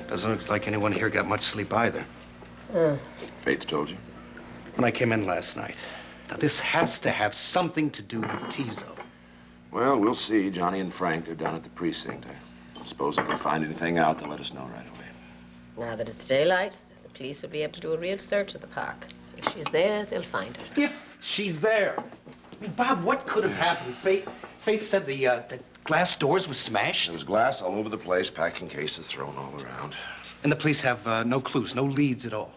Doesn't look like anyone here got much sleep either. Faith told you? When I came in last night. Now, this has to have something to do with Tizo. Well, we'll see. Johnny and Frank, they're down at the precinct. I suppose if they find anything out, they'll let us know right away. Now that it's daylight, the police will be able to do a real search of the park. If she's there, they'll find her. If she's there. I mean, Bob, what could have happened? Faith said the glass doors were smashed. There was glass all over the place, packing cases thrown all around. And the police have no clues, no leads at all.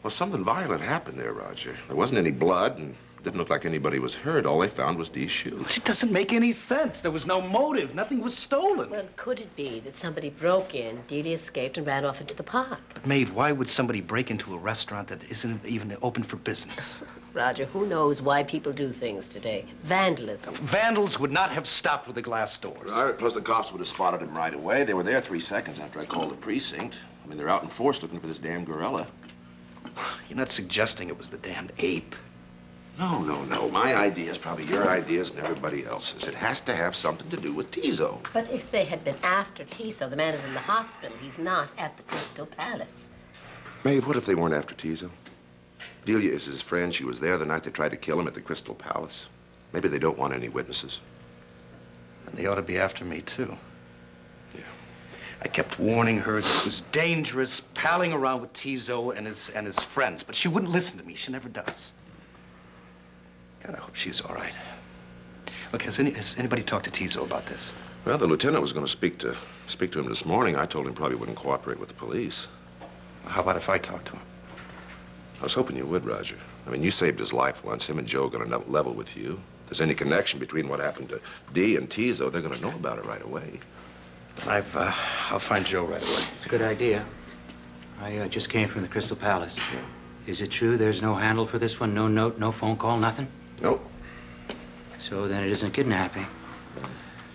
Well, something violent happened there, Roger. There wasn't any blood, and it didn't look like anybody was hurt. All they found was Dee's shoes. It doesn't make any sense. There was no motive. Nothing was stolen. Well, could it be that somebody broke in, Delia escaped, and ran off into the park? But, Maeve, why would somebody break into a restaurant that isn't even open for business? Roger, who knows why people do things today? Vandalism. Vandals would not have stopped with the glass doors. Right, plus the cops would have spotted him right away. They were there 3 seconds after I called the precinct. I mean, they're out in force looking for this damn gorilla. You're not suggesting it was the damned ape. No. My idea is probably your ideas and everybody else's. It has to have something to do with Tizo. But if they had been after Tizo, the man is in the hospital. He's not at the Crystal Palace. Maeve, what if they weren't after Tizo? Delia is his friend. She was there the night they tried to kill him at the Crystal Palace. Maybe they don't want any witnesses. And they ought to be after me, too. Yeah. I kept warning her that it was dangerous, palling around with Tizo and his friends, but she wouldn't listen to me. She never does. God, I hope she's all right. Look, has anybody talked to Tizo about this? Well, the lieutenant was going to speak to him this morning. I told him probably wouldn't cooperate with the police. How about if I talk to him? I was hoping you would, Roger. I mean, you saved his life once. Him and Joe are going to level with you. If there's any connection between what happened to Dee and Tizo, they're going to know about it right away. I'll find Joe right away. It's a good idea. I just came from the Crystal Palace. Is it true there's no handle for this one? No note, no phone call, nothing? Nope. So then it isn't kidnapping.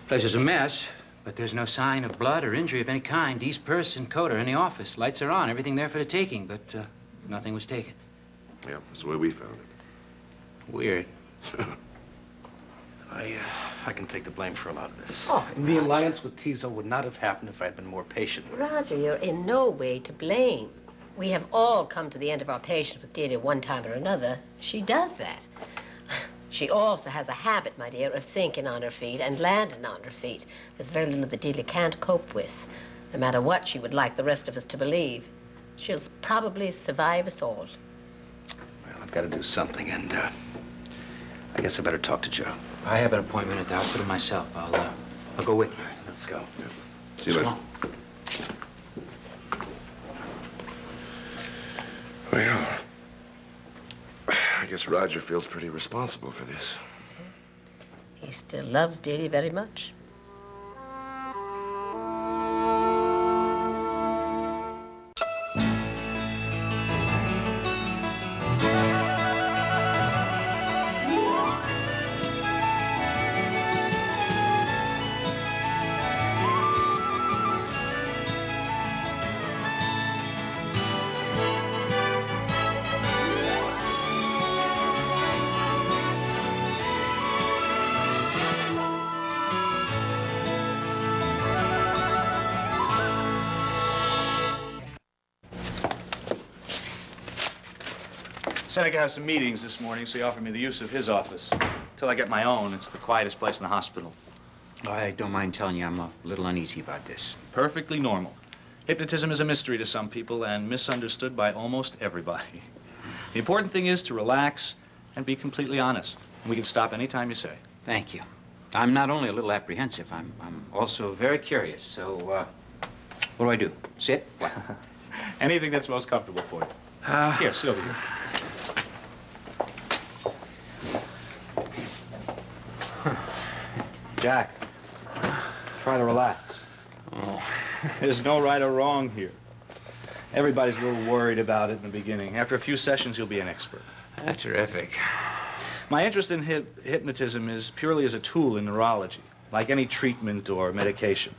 Place is a mess, but there's no sign of blood or injury of any kind. Dee's purse and coat are in the office. Lights are on, everything there for the taking, but nothing was taken. Yeah, that's the way we found it. Weird. I can take the blame for a lot of this. Oh, And the alliance with Tizo would not have happened if I'd been more patient. Roger, you're in no way to blame. We have all come to the end of our patience with Delia one time or another. She does that. She also has a habit, my dear, of thinking on her feet and landing on her feet. There's very little that Delia can't cope with, no matter what she would like the rest of us to believe. She'll probably survive us all. Well, I've got to do something, and I guess I better talk to Joe. I have an appointment at the hospital myself. I'll go with you. All right, let's go. Yeah. See you later. Well, I guess Roger feels pretty responsible for this. He still loves Delia very much. Seneca has some meetings this morning, so he offered me the use of his office. Till I get my own, it's the quietest place in the hospital. I don't mind telling you I'm a little uneasy about this. Perfectly normal. Hypnotism is a mystery to some people and misunderstood by almost everybody. The important thing is to relax and be completely honest. And we can stop any time you say. Thank you. I'm not only a little apprehensive, I'm also very curious. So, what do I do? Sit? What? Anything that's most comfortable for you. Here, sit over here. Jack, try to relax. Oh. There's no right or wrong here. Everybody's a little worried about it in the beginning. After a few sessions, you'll be an expert. That's terrific. My interest in hypnotism is purely as a tool in neurology, like any treatment or medication.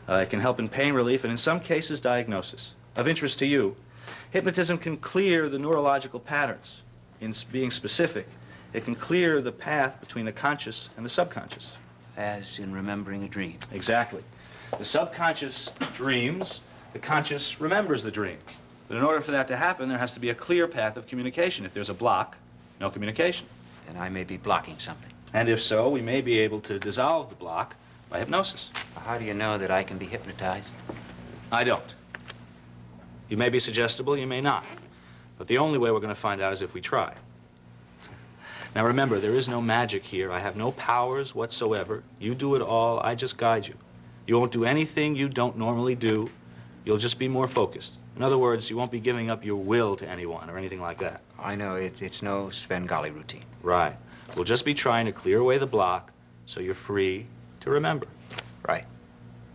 It can help in pain relief and in some cases diagnosis. Of interest to you, hypnotism can clear the neurological patterns. In being specific, it can clear the path between the conscious and the subconscious. As in remembering a dream. Exactly. The subconscious dreams, The conscious remembers the dream. But in order for that to happen, there has to be a clear path of communication. If there's a block, no communication. And I may be blocking something. And if so, we may be able to dissolve the block by hypnosis. How do you know that I can be hypnotized? I don't. You may be suggestible, you may not. But the only way we're going to find out is if we try. Now remember, there is no magic here. I have no powers whatsoever. You do it all, I just guide you. You won't do anything you don't normally do. You'll just be more focused. In other words, you won't be giving up your will to anyone or anything like that. I know it's no Svengali routine. Right. We'll just be trying to clear away the block so you're free to remember. Right.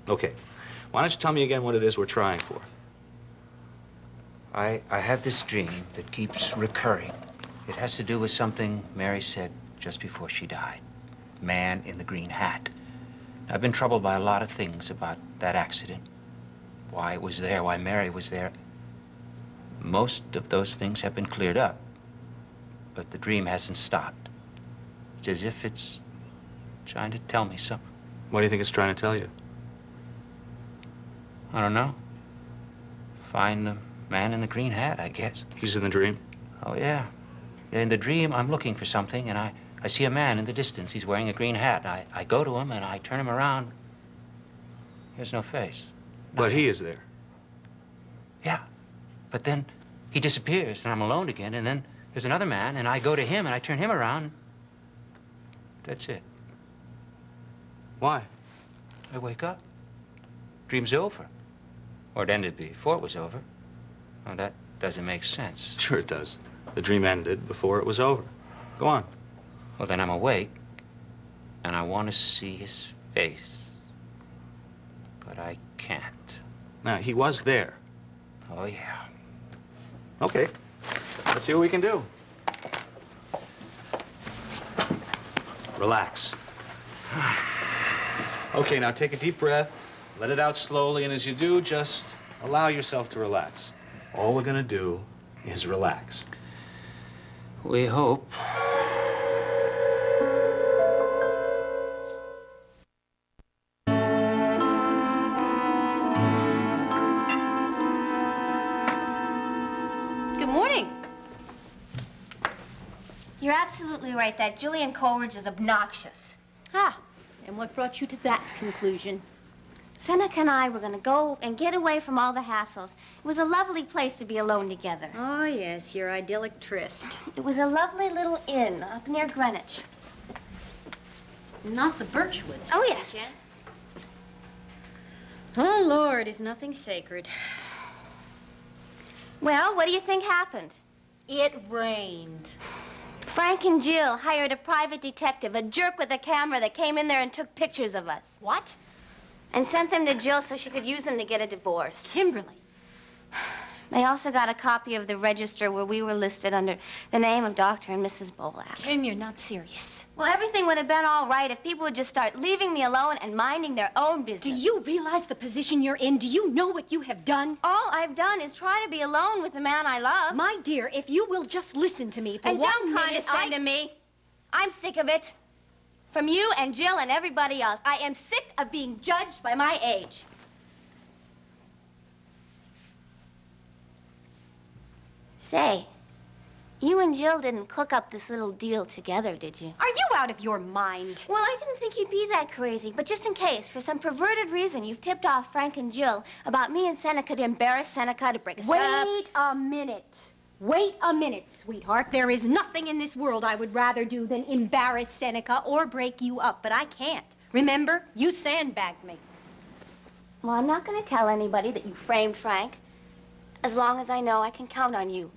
Okay. Why don't you tell me again what it is we're trying for? I have this dream that keeps recurring. It has to do with something Mary said just before she died. Man in the green hat. I've been troubled by a lot of things about that accident. Why it was there, why Mary was there. Most of those things have been cleared up, but the dream hasn't stopped. It's as if it's trying to tell me something. What do you think it's trying to tell you? I don't know. Find the man in the green hat, I guess. He's in the dream? Oh, yeah. In the dream, I'm looking for something, and I see a man in the distance. He's wearing a green hat. I go to him, and I turn him around. There's no face. But he is there. Yeah. But then he disappears, and I'm alone again, and then there's another man, and I go to him, and I turn him around. That's it. Why? I wake up. Dream's over. Or it ended before it was over. Well, that doesn't make sense. Sure it does. The dream ended before it was over. Go on. Well, then I'm awake, and I want to see his face. But I can't. Now, he was there. Oh, yeah. Okay. Let's see what we can do. Relax. Okay, now take a deep breath. Let it out slowly, and as you do, just allow yourself to relax. All we're gonna do is relax. We hope. Good morning. You're absolutely right. That Julian Coleridge is obnoxious. Ah, and what brought you to that conclusion? Seneca and I were going to go and get away from all the hassles. It was a lovely place to be alone together. Oh, yes, your idyllic tryst. It was a lovely little inn up near Greenwich. Not the Birchwoods. Oh, by yes. chance? Oh, Lord, is nothing sacred. Well, what do you think happened? It rained. Frank and Jill hired a private detective, a jerk with a camera that came in there and took pictures of us. What? And sent them to Jill so she could use them to get a divorce. Kimberly. They also got a copy of the register where we were listed under the name of Dr. and Mrs. Bolak. Kim, you're not serious. Well, everything would have been all right if people would just start leaving me alone and minding their own business. Do you realize the position you're in? Do you know what you have done? All I've done is try to be alone with the man I love. My dear, if you will just listen to me for And 1 don't minute, condescend to me. I'm sick of it. From you and Jill and everybody else. I am sick of being judged by my age. Say, you and Jill didn't cook up this little deal together, did you? Are you out of your mind? Well, I didn't think you'd be that crazy, but just in case, for some perverted reason, you've tipped off Frank and Jill about me and Seneca to embarrass Seneca to break us up. Wait a minute. Wait a minute, sweetheart. There is nothing in this world I would rather do than embarrass Seneca or break you up, but I can't. Remember, you sandbagged me. Well, I'm not going to tell anybody that you framed Frank, as long as I know I can count on you.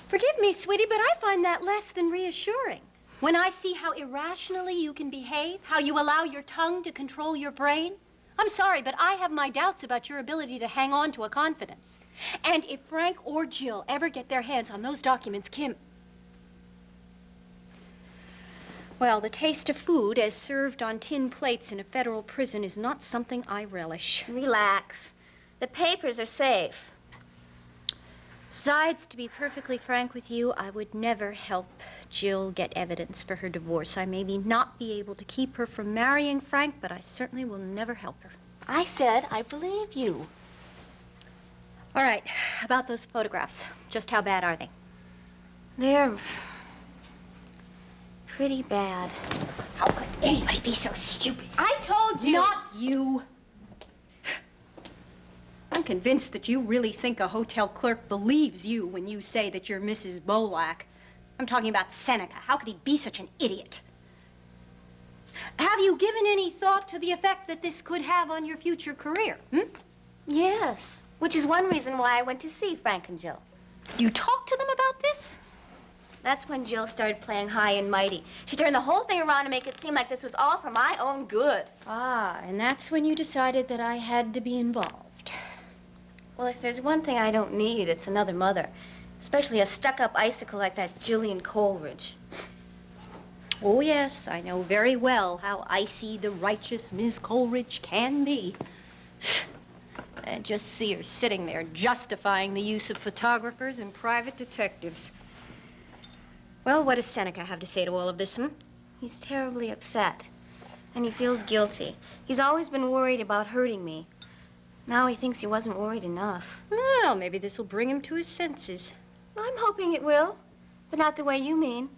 Forgive me, sweetie, but I find that less than reassuring. When I see how irrationally you can behave, how you allow your tongue to control your brain, I'm sorry, but I have my doubts about your ability to hang on to a confidence. And if Frank or Jill ever get their hands on those documents, Kim... Well, the taste of food as served on tin plates in a federal prison is not something I relish. Relax. The papers are safe. Besides, to be perfectly frank with you, I would never help Jill get evidence for her divorce. I maybe not be able to keep her from marrying Frank, but I certainly will never help her. I said I believe you. All right, about those photographs. Just how bad are they? They're pretty bad. How could anybody be so stupid? I told you. Not you. I'm convinced that you really think a hotel clerk believes you when you say that you're Mrs. Bolak. I'm talking about Seneca. How could he be such an idiot? Have you given any thought to the effect that this could have on your future career? Yes, which is one reason why I went to see Frank and Jill. You talked to them about this? That's when Jill started playing high and mighty. She turned the whole thing around to make it seem like this was all for my own good. Ah, and that's when you decided that I had to be involved. Well, if there's one thing I don't need, it's another mother. Especially a stuck-up icicle like that Jillian Coleridge. Oh, yes, I know very well how icy the righteous Miss Coleridge can be. And just see her sitting there justifying the use of photographers and private detectives. Well, what does Seneca have to say to all of this, He's terribly upset. And he feels guilty. He's always been worried about hurting me. Now he thinks he wasn't worried enough. Well, maybe this will bring him to his senses. I'm hoping it will, but not the way you mean.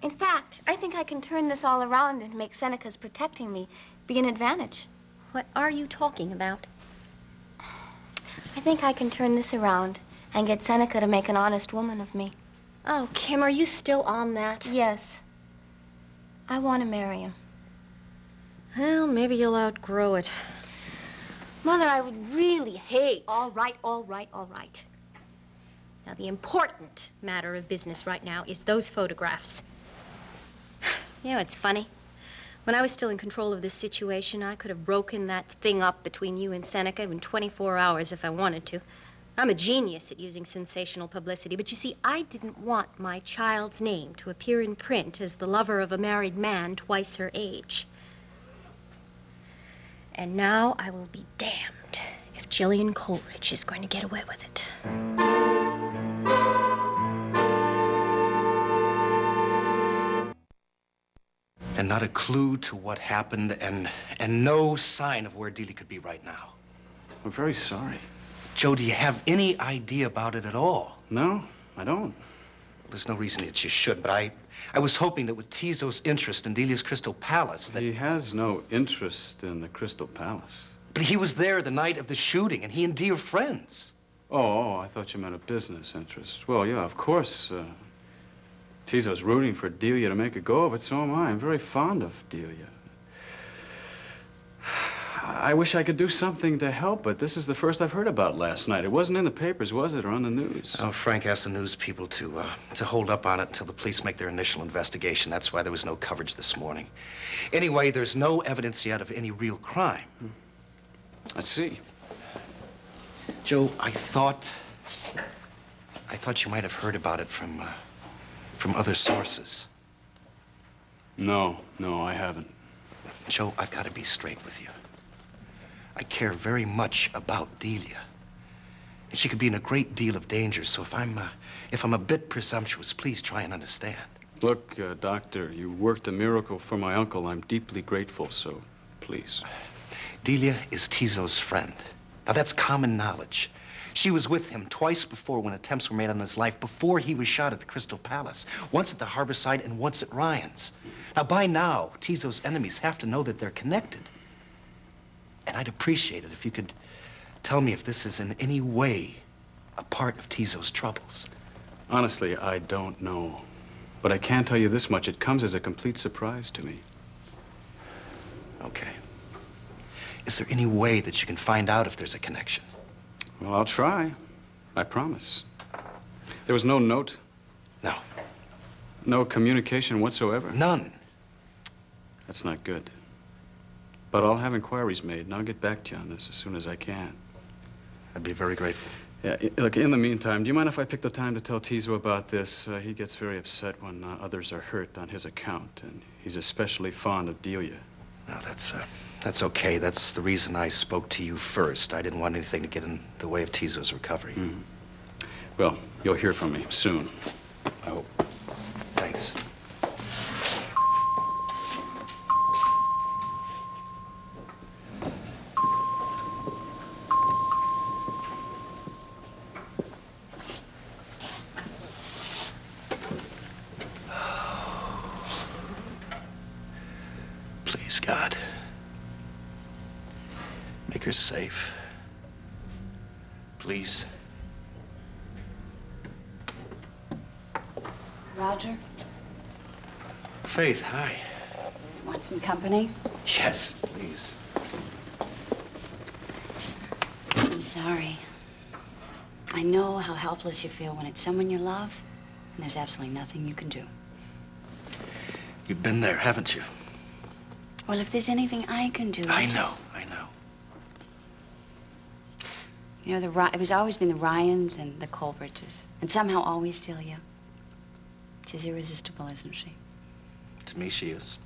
In fact, I think I can turn this all around and make Seneca's protecting me be an advantage. What are you talking about? I think I can turn this around and get Seneca to make an honest woman of me. Oh, Kim, are you still on that? Yes. I want to marry him. Well, maybe you'll outgrow it. Mother, I would really hate... All right, all right, all right. Now, the important matter of business right now is those photographs. You know, it's funny. When I was still in control of this situation, I could have broken that thing up between you and Seneca in 24 hours if I wanted to. I'm a genius at using sensational publicity, but you see, I didn't want my child's name to appear in print as the lover of a married man twice her age. And now I will be damned if Jillian Coleridge is going to get away with it. And not a clue to what happened, and no sign of where Delia could be right now. I'm very sorry. Joe, do you have any idea about it at all? No, I don't. There's no reason that you should, but I was hoping that with Tizo's interest in Delia's Crystal Palace, that... He has no interest in the Crystal Palace. But he was there the night of the shooting, and he and Dee are friends. Oh, I thought you meant a business interest. Well, yeah, of course. Tizo's rooting for Delia to make a go of it, so am I. I'm very fond of Delia. I wish I could do something to help, but this is the first I've heard about last night. It wasn't in the papers, was it, or on the news? Oh, Frank asked the news people to hold up on it until the police make their initial investigation. That's why there was no coverage this morning. Anyway, there's no evidence yet of any real crime. I see. Joe, I thought you might have heard about it from other sources. No, I haven't. Joe, I've got to be straight with you. I care very much about Delia. And she could be in a great deal of danger, so if I'm a bit presumptuous, please try and understand. Look, Doctor, you worked a miracle for my uncle. I'm deeply grateful, so please. Delia is Tizo's friend. Now, that's common knowledge. She was with him twice before when attempts were made on his life, before he was shot at the Crystal Palace. Once at the Harborside and once at Ryan's. Now, by now, Tizo's enemies have to know that they're connected. And I'd appreciate it if you could tell me if this is in any way a part of Tizo's troubles. Honestly, I don't know. But I can tell you this much. It comes as a complete surprise to me. Okay. Is there any way that you can find out if there's a connection? Well, I'll try. I promise. There was no note? No. No communication whatsoever? None. That's not good. But I'll have inquiries made, and I'll get back to you on this as soon as I can. I'd be very grateful. Yeah, look, in the meantime, do you mind if I pick the time to tell Tizo about this? He gets very upset when others are hurt on his account, and he's especially fond of Delia. No, that's okay. That's the reason I spoke to you first. I didn't want anything to get in the way of Tizo's recovery. Well, you'll hear from me soon, I hope. Thanks. Make her safe. Please. Roger, Faith, hi. want some company? Yes, please. I'm sorry. I know how helpless you feel when it's someone you love, and there's absolutely nothing you can do. You've been there, haven't you? Well, if there's anything I can do, I know, just... I know. You know, it was always been the Ryans and the Colbridges, and somehow always Delia. She's irresistible, isn't she? To me, she is.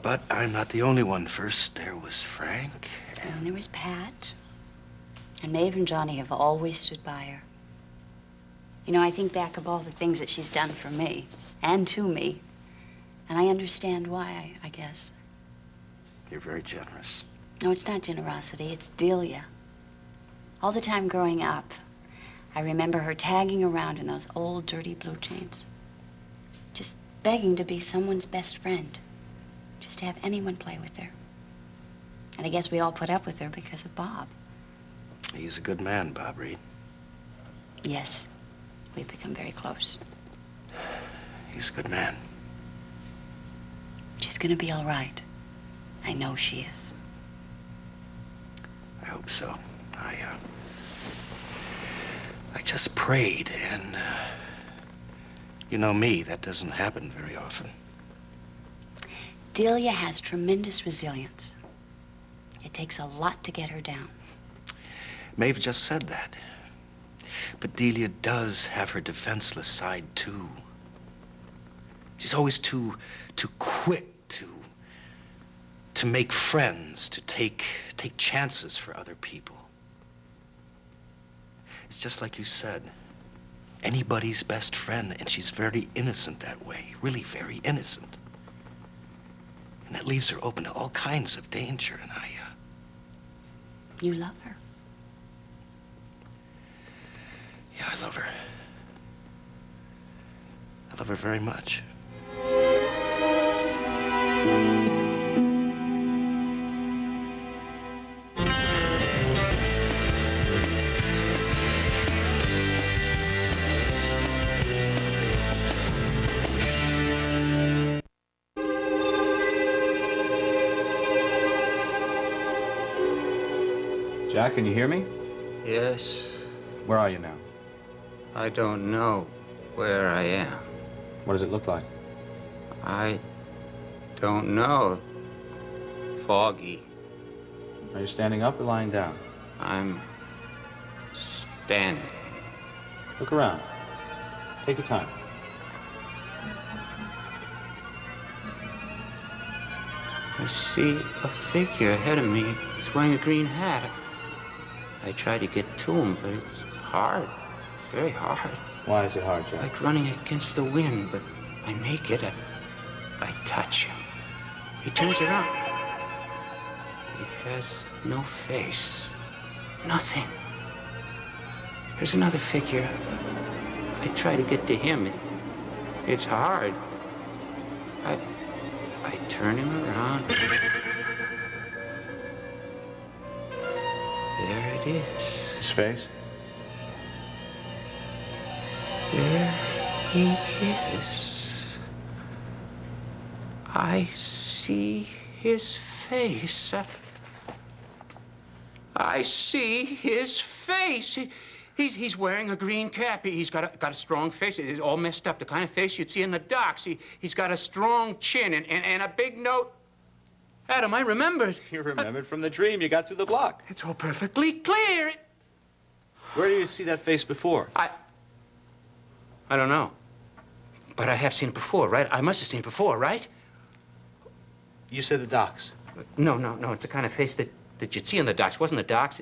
But I'm not the only one. First, there was Frank. And there was Pat. And Maeve and Johnny have always stood by her. You know, I think back of all the things that she's done for me, and to me, and I understand why, I guess. You're very generous. No, it's not generosity, it's Delia. All the time growing up, I remember her tagging around in those old, dirty blue jeans. Just begging to be someone's best friend. Just to have anyone play with her. And I guess we all put up with her because of Bob. He's a good man, Bob Reed. Yes, we've become very close. He's a good man. She's gonna be all right. I know she is. I hope so. I just prayed, and you know me, that doesn't happen very often. Delia has tremendous resilience. It takes a lot to get her down. Maeve just said that. But Delia does have her defenseless side, too. She's always too quick to make friends, to take chances for other people. It's just like you said, anybody's best friend, and she's very innocent that way, really very innocent. And that leaves her open to all kinds of danger, and You love her. Yeah, I love her. I love her very much. Jack, can you hear me? Yes. Where are you now? I don't know where I am. What does it look like? I don't know. Foggy. Are you standing up or lying down? I'm standing. Look around. Take your time. I see a figure ahead of me. He's wearing a green hat. I try to get to him, but it's hard. It's very hard. Why is it hard, Jack? Like running against the wind, but I make it. I touch him. He turns around. He has no face. Nothing. There's another figure. I try to get to him. It's hard. I turn him around. There it is. His face? There he is. I see his face. I see his face. He's wearing a green cap. He's got a strong face. It's all messed up, the kind of face you'd see in the docks. He's got a strong chin and a big nose. Adam, I remembered. You remembered from the dream. You got through the block. It's all perfectly clear. Where did you see that face before? I don't know. But I have seen it before, right? I must have seen it before, right? You said the docks. No. It's the kind of face that you'd see in the docks. It wasn't the docks.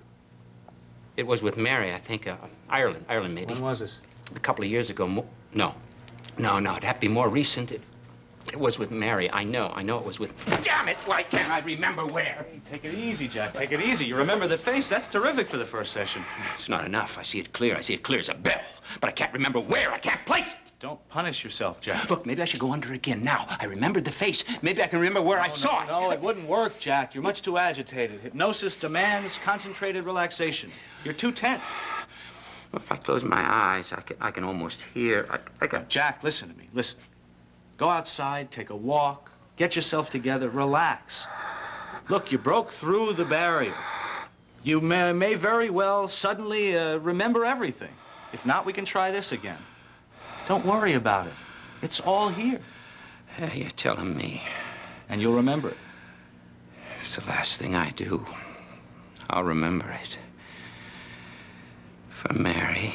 It was with Mary, I think. Ireland maybe. When was this? A couple of years ago. No. It'd have to be more recent. It was with Mary. I know it was with... Damn it! Why can't I remember where? Hey, take it easy, Jack. Take it easy. You remember the face? That's terrific for the first session. It's not enough. I see it clear. I see it clear as a bell. But I can't remember where. I can't place it. Don't punish yourself, Jack. Look, maybe I should go under again. Now, I remembered the face. Maybe I can remember where I saw it. No, it wouldn't work, Jack. You're much too agitated. Hypnosis demands concentrated relaxation. You're too tense. Well, if I close my eyes, I can almost hear. I got... Jack, listen to me. Listen. Go outside, take a walk, get yourself together, relax. Look, you broke through the barrier. You may very well suddenly remember everything. If not, we can try this again. Don't worry about it. It's all here. You're telling me. And you'll remember it. It's the last thing I do. I'll remember it. For Mary.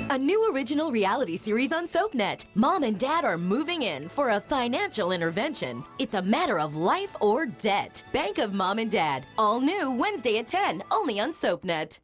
A new original reality series on SoapNet. Mom and Dad are moving in for a financial intervention. It's a matter of life or debt. Bank of Mom and Dad. All new Wednesday at 10, only on SoapNet.